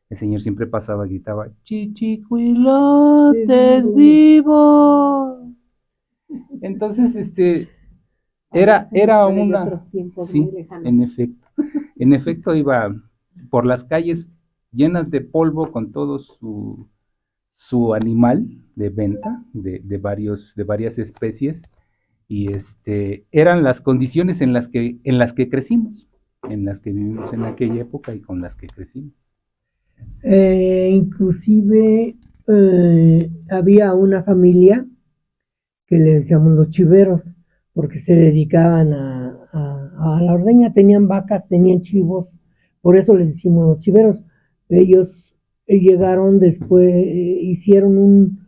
El señor siempre pasaba y gritaba, chichicuilotes vivos. Entonces, era una...
otros tiempos
Sí,
muy lejanos.
en efecto iba por las calles llenas de polvo con todo su animal de venta, de varias especies, y eran las condiciones en las que crecimos, en las que vivimos en aquella época y con las que crecimos.
Inclusive había una familia que le decíamos los chiveros, porque se dedicaban a la ordeña, tenían vacas, tenían chivos, por eso les decimos los chiveros. Ellos llegaron después, hicieron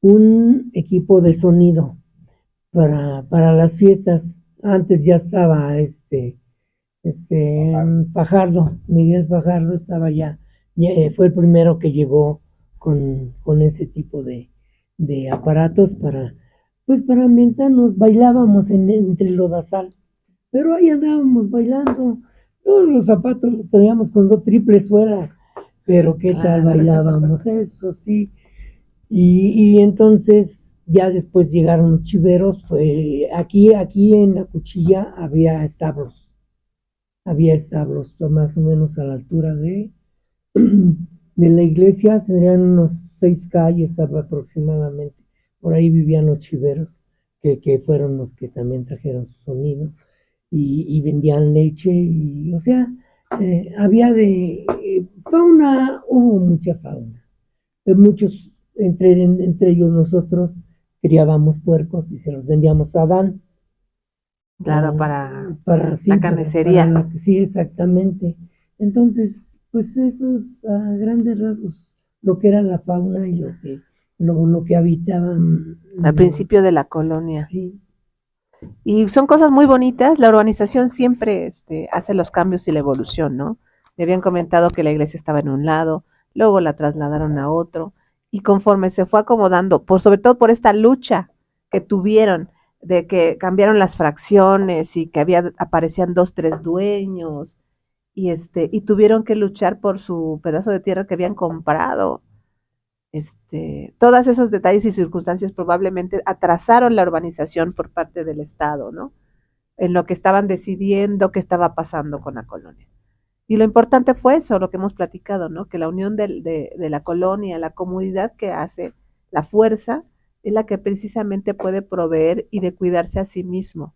un equipo de sonido para las fiestas. Antes ya estaba Fajardo, Miguel Fajardo estaba ya fue el primero que llegó con ese tipo de aparatos para ambientarnos. Bailábamos entre el lodazal, pero ahí andábamos bailando. Todos los zapatos los traíamos con 2 triple suela, pero qué tal bailábamos, eso sí. Y entonces ya después llegaron los chiveros. Aquí en la Cuchilla había establos más o menos a la altura de la iglesia. Serían unos 6 calles aproximadamente. Por ahí vivían los chiveros, que fueron los que también trajeron su sonido, y vendían leche, y o sea, había de fauna, hubo mucha fauna. Muchos, entre ellos nosotros, criábamos puercos y se los vendíamos a Dan.
Claro, para
sí,
la carnicería.
Sí, exactamente. Entonces, pues esos a grandes rasgos, lo que era la fauna y lo que habitaban.
Al principio de la colonia.
Sí.
Y son cosas muy bonitas. La urbanización siempre hace los cambios y la evolución, ¿no? Me habían comentado que la iglesia estaba en un lado, luego la trasladaron a otro, y conforme se fue acomodando, sobre todo por esta lucha que tuvieron, de que cambiaron las fracciones y que aparecían 2, 3 dueños, y tuvieron que luchar por su pedazo de tierra que habían comprado. Todos esos detalles y circunstancias probablemente atrasaron la urbanización por parte del Estado, ¿no? En lo que estaban decidiendo qué estaba pasando con la colonia. Y lo importante fue eso, lo que hemos platicado, ¿no? Que la unión de la colonia, la comunidad que hace la fuerza, es la que precisamente puede proveer y de cuidarse a sí mismo.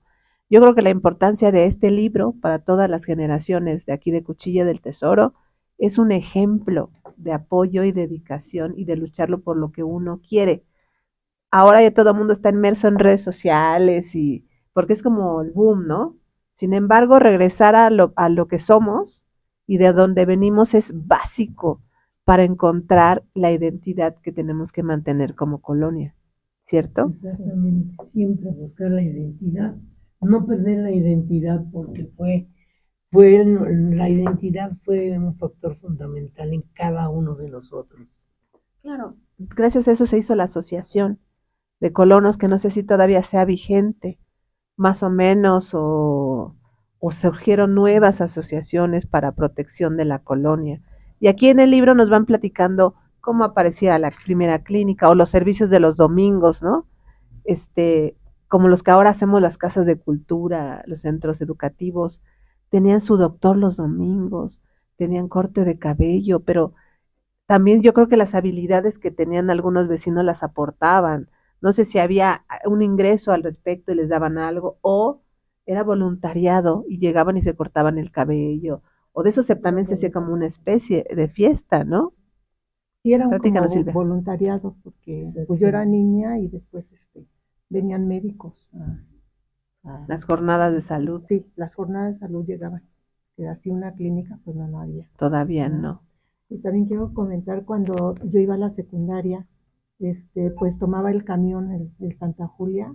Yo creo que la importancia de este libro para todas las generaciones de aquí de Cuchilla del Tesoro es un ejemplo de apoyo y dedicación y de lucharlo por lo que uno quiere. Ahora ya todo el mundo está inmerso en redes sociales, y porque es como el boom, ¿no? Sin embargo, regresar a lo que somos y de donde venimos es básico para encontrar la identidad que tenemos que mantener como colonia, ¿cierto?
Exactamente, siempre buscar la identidad, no perder la identidad, porque la identidad fue un factor fundamental en cada uno de nosotros.
Claro, gracias a eso se hizo la asociación de colonos, que no sé si todavía sea vigente, más o menos, o surgieron nuevas asociaciones para protección de la colonia. Y aquí en el libro nos van platicando cómo aparecía la primera clínica o los servicios de los domingos, ¿no? Como los que ahora hacemos las casas de cultura, los centros educativos, tenían su doctor los domingos, tenían corte de cabello, pero también yo creo que las habilidades que tenían algunos vecinos las aportaban. No sé si había un ingreso al respecto y les daban algo, o era voluntariado y llegaban y se cortaban el cabello, o de eso también se hacía como una especie de fiesta, ¿no?
Sí, era
Platícanos,
como
Silvia.
voluntariado, porque
Sí.
pues yo era niña y después venían médicos
Las jornadas de salud.
Sí, las jornadas de salud llegaban, que así una clínica pues no había.
Todavía no.
Y también quiero comentar, cuando yo iba a la secundaria, pues tomaba el camión, el Santa Julia.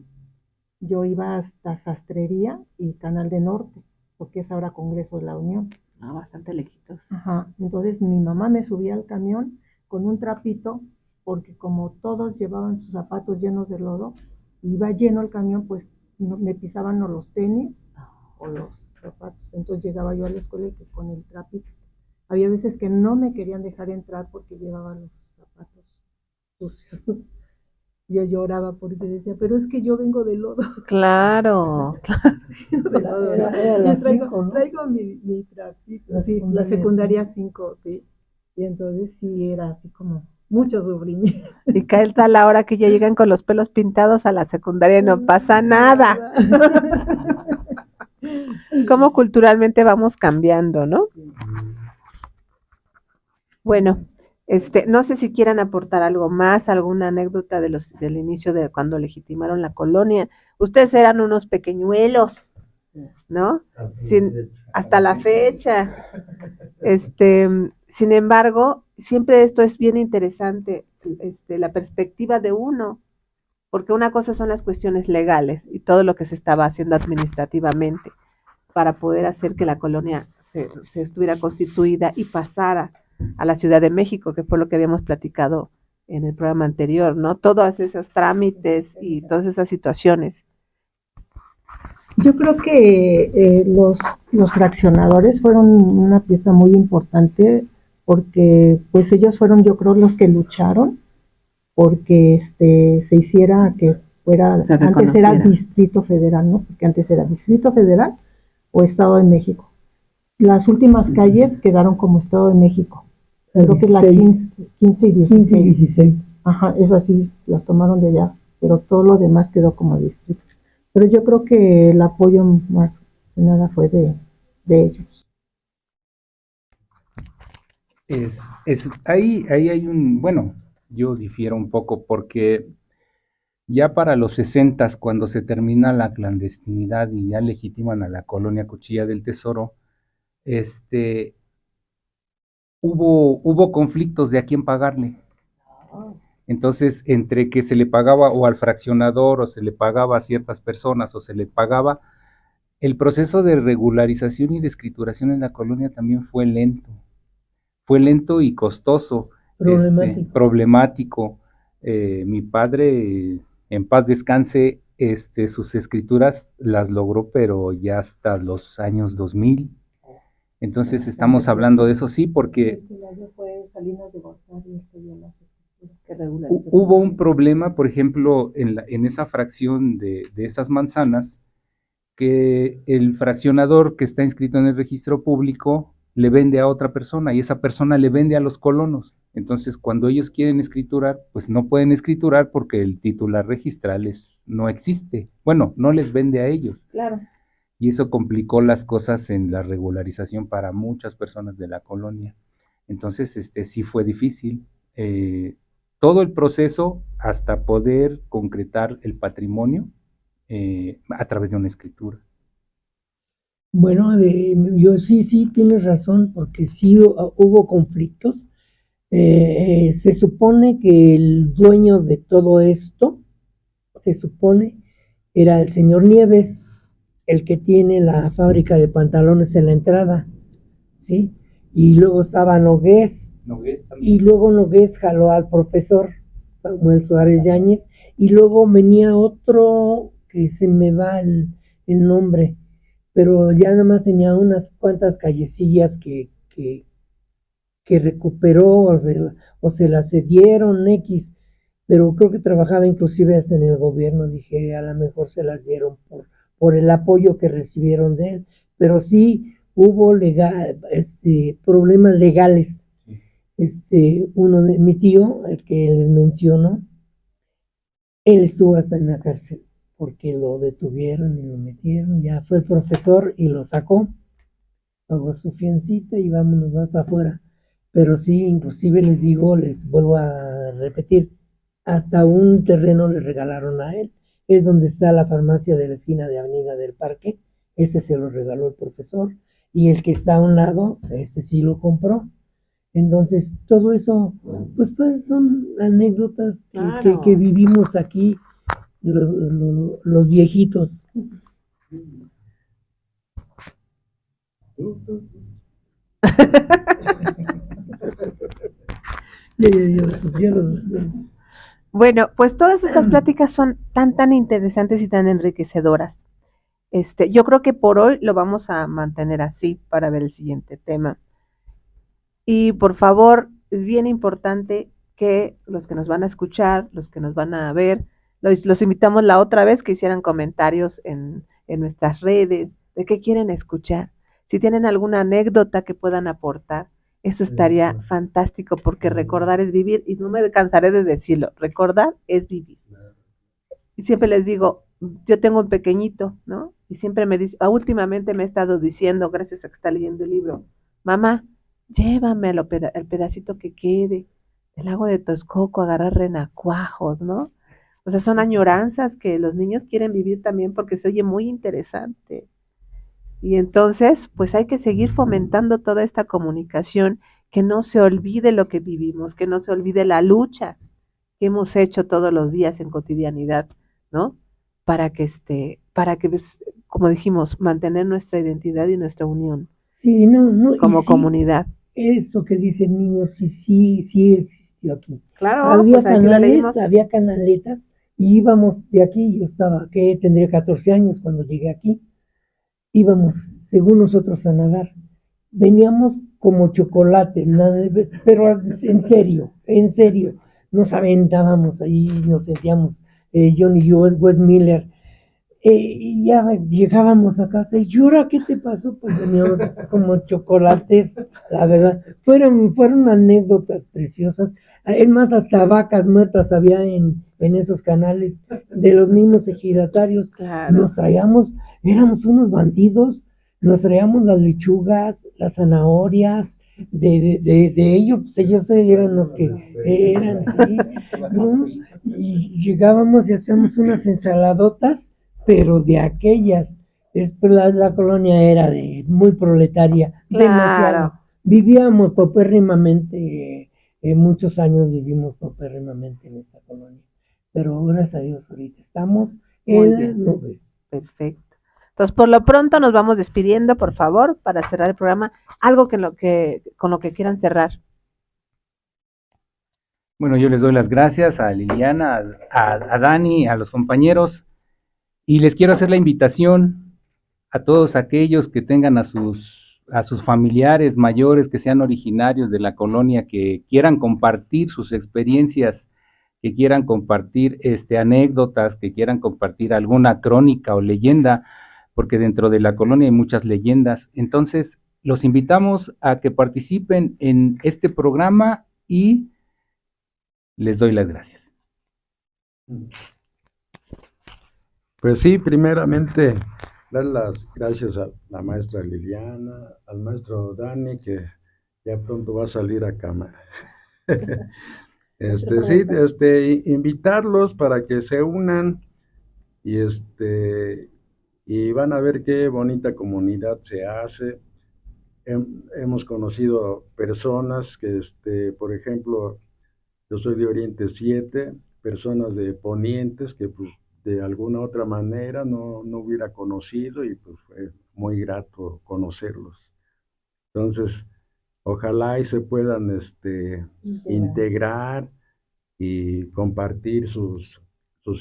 Yo iba hasta Sastrería y Canal de Norte, porque es ahora Congreso de la Unión.
Bastante lejitos.
Ajá. Entonces mi mamá me subía al camión con un trapito, porque como todos llevaban sus zapatos llenos de lodo, iba lleno el camión, pues me pisaban o los tenis o los zapatos. Entonces llegaba yo a la escuela y que con el trapito. Había veces que no me querían dejar entrar porque llevaba los zapatos sucios. Yo lloraba porque decía, pero es que yo vengo de lodo.
Claro.
Traigo mi trapito. Sí, la secundaria 5, sí. Y entonces sí era así como mucho sufrimiento.
Y cae tal la hora que ya llegan con los pelos pintados a la secundaria y no pasa nada. Cómo culturalmente vamos cambiando, ¿no? Bueno, no sé si quieran aportar algo más, alguna anécdota del inicio de cuando legitimaron la colonia. Ustedes eran unos pequeñuelos, ¿no? Hasta la fecha. Sin embargo, siempre esto es bien interesante, la perspectiva de uno, porque una cosa son las cuestiones legales y todo lo que se estaba haciendo administrativamente para poder hacer que la colonia se estuviera constituida y pasara a la Ciudad de México, que fue lo que habíamos platicado en el programa anterior, ¿no? Todos esos trámites y todas esas situaciones.
Yo creo que los fraccionadores fueron una pieza muy importante porque pues ellos fueron, yo creo, los que lucharon porque se hiciera que fuera, antes era Distrito Federal, ¿no? Porque antes era Distrito Federal o Estado de México. Las últimas calles quedaron como Estado de México. Creo que es la 15 y 16. Ajá, esas sí las tomaron de allá, pero todo lo demás quedó como distrito. Pero yo creo que el apoyo más que nada fue de ellos.
Ahí hay bueno, yo difiero un poco porque ya para los 60, cuando se termina la clandestinidad y ya legitiman a la colonia Cuchilla del Tesoro, hubo conflictos de a quién pagarle. Entonces, entre que se le pagaba o al fraccionador o se le pagaba a ciertas personas o se le pagaba, el proceso de regularización y de escrituración en la colonia también fue lento y costoso, problemático. Mi padre, en paz descanse, sus escrituras las logró, pero ya hasta los años 2000. Entonces estamos hablando de eso, sí, porque hubo un problema, por ejemplo, en esa fracción de esas manzanas, que el fraccionador que está inscrito en el registro público le vende a otra persona y esa persona le vende a los colonos. Entonces, cuando ellos quieren escriturar, pues no pueden escriturar porque el titular registral no existe. Bueno, no les vende a ellos.
Claro.
Y eso complicó las cosas en la regularización para muchas personas de la colonia. Entonces, sí fue difícil. Todo el proceso hasta poder concretar el patrimonio a través de una escritura.
Bueno, yo sí tienes razón, porque sí hubo conflictos. Se supone que el dueño de todo esto, era el señor Nieves, el que tiene la fábrica de pantalones en la entrada, ¿sí? Y luego estaba Nogués y luego Nogués jaló al profesor Samuel Suárez Yáñez, y luego venía otro que se me va el nombre, pero ya nada más tenía unas cuantas callecillas que recuperó o se las cedieron X, pero creo que trabajaba inclusive hasta en el gobierno. Dije, a lo mejor se las dieron por el apoyo que recibieron de él, pero sí hubo problemas legales. Uno de mi tío, el que les menciono, él estuvo hasta en la cárcel porque lo detuvieron y lo metieron. Ya fue el profesor y lo sacó, pagó su fiancita y vámonos, va para afuera. Pero sí, inclusive les vuelvo a repetir, hasta un terreno le regalaron a él. Es donde está la farmacia de la esquina de Avenida del Parque. Ese se lo regaló el profesor, y el que está a un lado, ese sí lo compró. Entonces, todo eso, pues son anécdotas que vivimos aquí, los viejitos.
Bueno, pues todas estas pláticas son tan interesantes y tan enriquecedoras. Yo creo que por hoy lo vamos a mantener así para ver el siguiente tema. Y por favor, es bien importante que los que nos van a escuchar, los que nos van a ver, los invitamos la otra vez que hicieran comentarios en nuestras redes de qué quieren escuchar. Si tienen alguna anécdota que puedan aportar, eso estaría fantástico, porque recordar es vivir, y no me cansaré de decirlo, recordar es vivir. Y siempre les digo, yo tengo un pequeñito, ¿no? Y siempre me dice, últimamente me he estado diciendo, gracias a que está leyendo el libro, mamá, llévame al pedacito que quede del lago de Texcoco, agarrar renacuajos, ¿no? O sea, son añoranzas que los niños quieren vivir también porque se oye muy interesante. Y entonces, pues hay que seguir fomentando toda esta comunicación, que no se olvide lo que vivimos, que no se olvide la lucha que hemos hecho todos los días en cotidianidad, ¿no? Para que, pues, como dijimos, mantener nuestra identidad y nuestra unión
Sí, no,
como
y sí,
comunidad.
eso que dice el niño, sí existió aquí.
Claro,
Había
pues aquí lo
canales,
leímos.
había canaletas, y íbamos de aquí, yo estaba, que tendría 14 años cuando llegué aquí, íbamos, según nosotros, a nadar. Veníamos como chocolates, pero en serio, nos aventábamos ahí, nos sentíamos Johnny y Wes Miller, y ya llegábamos a casa, y Yura, ¿qué te pasó? Pues veníamos como chocolates, la verdad. Fueron anécdotas preciosas. Es más, hasta vacas muertas había en esos canales de los mismos ejidatarios.
Claro.
Nos traíamos, éramos unos bandidos, nos traíamos las lechugas, las zanahorias, de ellos, pues ellos eran los que eran, sí, ¿no? Y llegábamos y hacíamos unas ensaladotas, pero de aquellas. La colonia era muy proletaria,
Claro.
demasiado. Vivíamos paupérrimamente, muchos años vivimos paupérrimamente en esta colonia, pero gracias a Dios ahorita estamos en las nubes.
Perfecto. Entonces, por lo pronto nos vamos despidiendo, por favor, para cerrar el programa. Algo con lo que quieran cerrar.
Bueno, yo les doy las gracias a Liliana, a Dani, a los compañeros, y les quiero hacer la invitación a todos aquellos que tengan a sus familiares mayores que sean originarios de la colonia, que quieran compartir sus experiencias, que quieran compartir anécdotas, que quieran compartir alguna crónica o leyenda, porque dentro de la colonia hay muchas leyendas. Entonces, los invitamos a que participen en este programa y les doy las gracias.
Pues sí, primeramente dar las gracias a la maestra Liliana, al maestro Dani, que ya pronto va a salir a cámara. Sí, invitarlos para que se unan y van a ver qué bonita comunidad se hace. Hemos conocido personas que, por ejemplo, yo soy de Oriente 7, personas de Ponientes que pues de alguna otra manera no hubiera conocido, y pues fue muy grato conocerlos. Entonces, ojalá y se puedan integrar y compartir sus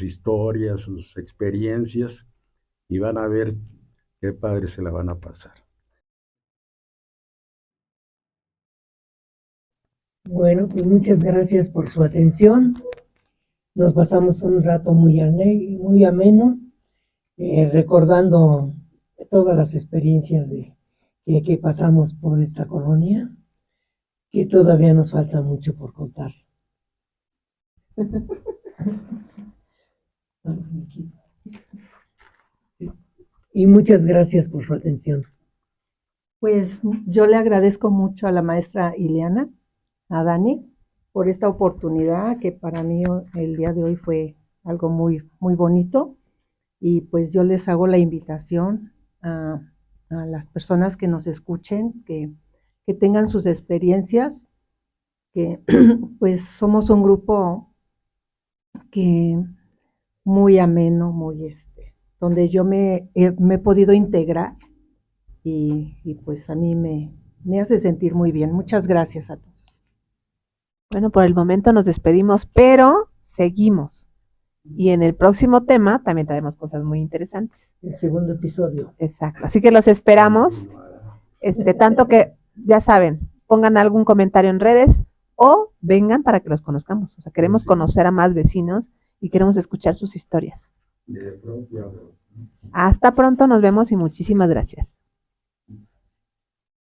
historias, sus experiencias, y van a ver qué padre se la van a pasar.
Bueno, pues muchas gracias por su atención. Nos pasamos un rato muy ameno, recordando todas las experiencias que pasamos por esta colonia, que todavía nos falta mucho por contar. Y muchas gracias por su atención.
Pues yo le agradezco mucho a la maestra Ileana, a Dani, por esta oportunidad que para mí el día de hoy fue algo muy, muy bonito. Y pues yo les hago la invitación a las personas que nos escuchen, que tengan sus experiencias, que pues somos un grupo que muy ameno, muy donde yo me he podido integrar y pues a mí me hace sentir muy bien. Muchas gracias a todos.
Bueno, por el momento nos despedimos, pero seguimos. Y en el próximo tema también traemos cosas muy interesantes.
El segundo episodio.
Exacto. Así que los esperamos. Tanto que, ya saben, pongan algún comentario en redes o vengan para que los conozcamos. O sea, queremos conocer a más vecinos y queremos escuchar sus historias. Hasta pronto, nos vemos y muchísimas gracias.